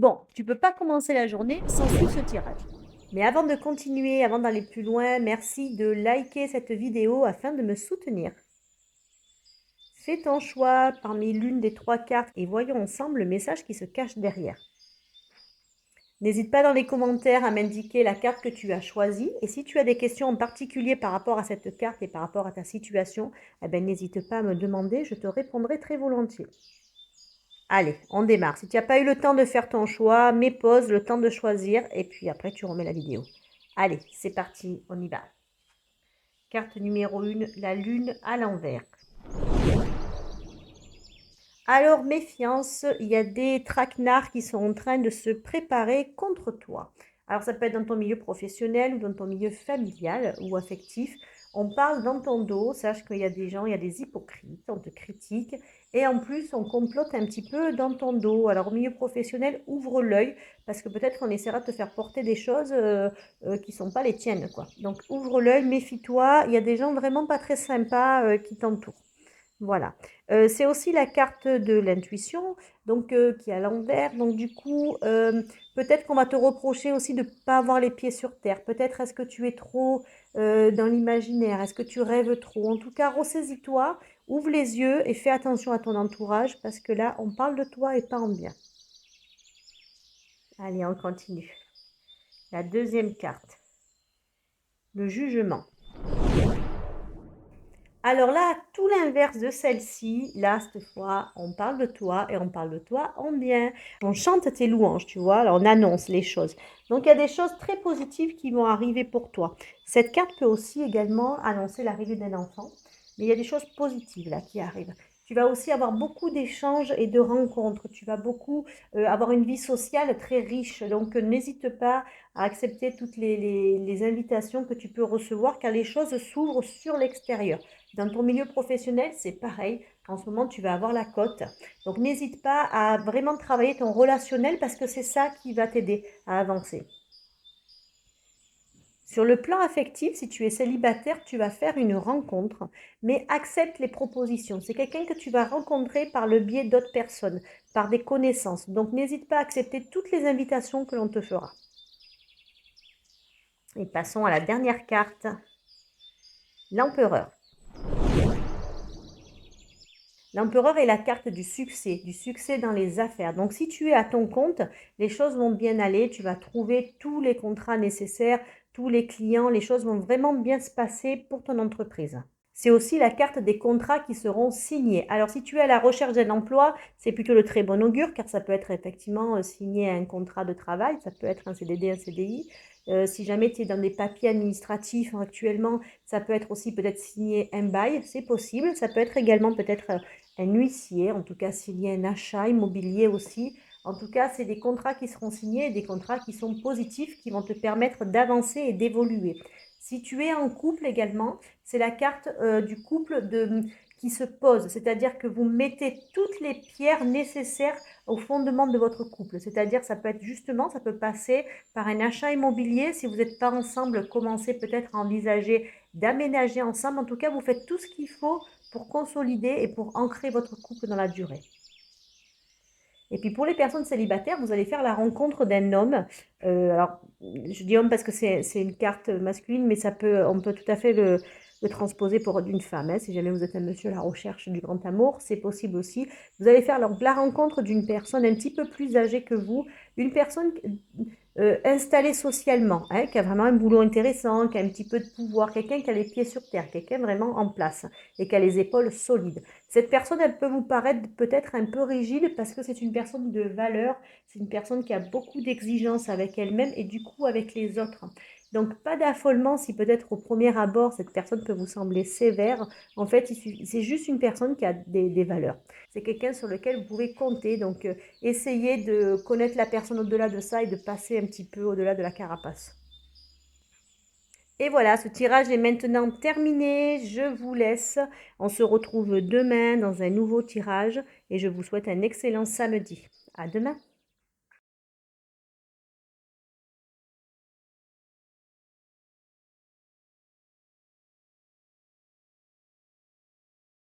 Bon, tu peux pas commencer la journée sans suivre ce tirage. Mais avant de continuer, avant d'aller plus loin, merci de liker cette vidéo afin de me soutenir. Fais ton choix parmi l'une des 3 cartes et voyons ensemble le message qui se cache derrière. N'hésite pas dans les commentaires à m'indiquer la carte que tu as choisie et si tu as des questions en particulier par rapport à cette carte et par rapport à ta situation, n'hésite pas à me demander, je te répondrai très volontiers. Allez, on démarre. Si tu n'as pas eu le temps de faire ton choix, mets pause, le temps de choisir, et puis après tu remets la vidéo. Allez, c'est parti, on y va. Carte numéro 1, la lune à l'envers. Alors, méfiance, il y a des traquenards qui sont en train de se préparer contre toi. Alors, ça peut être dans ton milieu professionnel ou dans ton milieu familial ou affectif. On parle dans ton dos, sache qu'il y a des gens, il y a des hypocrites, on te critique. Et en plus, on complote un petit peu dans ton dos. Alors, au milieu professionnel, ouvre l'œil parce que peut-être qu'on essaiera de te faire porter des choses qui ne sont pas les tiennes, quoi. Donc, ouvre l'œil, méfie-toi. Il y a des gens vraiment pas très sympas qui t'entourent. Voilà. C'est aussi la carte de l'intuition, donc qui est à l'envers. Donc du coup, peut-être qu'on va te reprocher aussi de ne pas avoir les pieds sur terre. Peut-être est-ce que tu es trop dans l'imaginaire? Est-ce que tu rêves trop? En tout cas, ressaisis-toi, ouvre les yeux et fais attention à ton entourage parce que là, on parle de toi et pas en bien. Allez, on continue. La deuxième carte, le jugement. Alors là, tout l'inverse de celle-ci, là, cette fois, on parle de toi et on parle de toi en bien. On chante tes louanges, tu vois, alors on annonce les choses. Donc, il y a des choses très positives qui vont arriver pour toi. Cette carte peut aussi également annoncer l'arrivée d'un enfant, mais il y a des choses positives là qui arrivent. Tu vas aussi avoir beaucoup d'échanges et de rencontres. Tu vas beaucoup avoir une vie sociale très riche. Donc, n'hésite pas à accepter toutes les invitations que tu peux recevoir car les choses s'ouvrent sur l'extérieur. Dans ton milieu professionnel, c'est pareil. En ce moment, tu vas avoir la cote. Donc, n'hésite pas à vraiment travailler ton relationnel parce que c'est ça qui va t'aider à avancer. Sur le plan affectif, si tu es célibataire, tu vas faire une rencontre, mais accepte les propositions. C'est quelqu'un que tu vas rencontrer par le biais d'autres personnes, par des connaissances. Donc, n'hésite pas à accepter toutes les invitations que l'on te fera. Et passons à la dernière carte, l'empereur. L'empereur est la carte du succès dans les affaires. Donc, si tu es à ton compte, les choses vont bien aller. Tu vas trouver tous les contrats nécessaires, tous les clients. Les choses vont vraiment bien se passer pour ton entreprise. C'est aussi la carte des contrats qui seront signés. Alors, si tu es à la recherche d'un emploi, c'est plutôt le très bon augure, car ça peut être effectivement signé un contrat de travail, ça peut être un CDD, un CDI. Si jamais tu es dans des papiers administratifs actuellement, ça peut être aussi peut-être signé un bail, c'est possible. Ça peut être également peut-être un huissier, en tout cas s'il y a un achat immobilier aussi. En tout cas, c'est des contrats qui seront signés, des contrats qui sont positifs, qui vont te permettre d'avancer et d'évoluer. Si tu es en couple également, c'est la carte du couple qui se pose, c'est-à-dire que vous mettez toutes les pierres nécessaires au fondement de votre couple. C'est-à-dire ça peut être justement, ça peut passer par un achat immobilier. Si vous n'êtes pas ensemble, commencez peut-être à envisager d'aménager ensemble. En tout cas, vous faites tout ce qu'il faut pour consolider et pour ancrer votre couple dans la durée. Et puis pour les personnes célibataires, vous allez faire la rencontre d'un homme. Alors, je dis homme parce que c'est une carte masculine, mais on peut tout à fait le transposer pour une femme. Hein. Si jamais vous êtes un monsieur à la recherche du grand amour, c'est possible aussi. Vous allez faire la rencontre d'une personne un petit peu plus âgée que vous, une personne installée socialement, hein, qui a vraiment un boulot intéressant, qui a un petit peu de pouvoir, quelqu'un qui a les pieds sur terre, quelqu'un vraiment en place et qui a les épaules solides. Cette personne, elle peut vous paraître peut-être un peu rigide parce que c'est une personne de valeur, c'est une personne qui a beaucoup d'exigences avec elle-même et du coup avec les autres. Donc pas d'affolement si peut-être au premier abord cette personne peut vous sembler sévère. En fait, c'est juste une personne qui a des valeurs. C'est quelqu'un sur lequel vous pouvez compter. Donc essayez de connaître la personne au-delà de ça et de passer un petit peu au-delà de la carapace. Et voilà, ce tirage est maintenant terminé. Je vous laisse. On se retrouve demain dans un nouveau tirage et je vous souhaite un excellent samedi. À demain.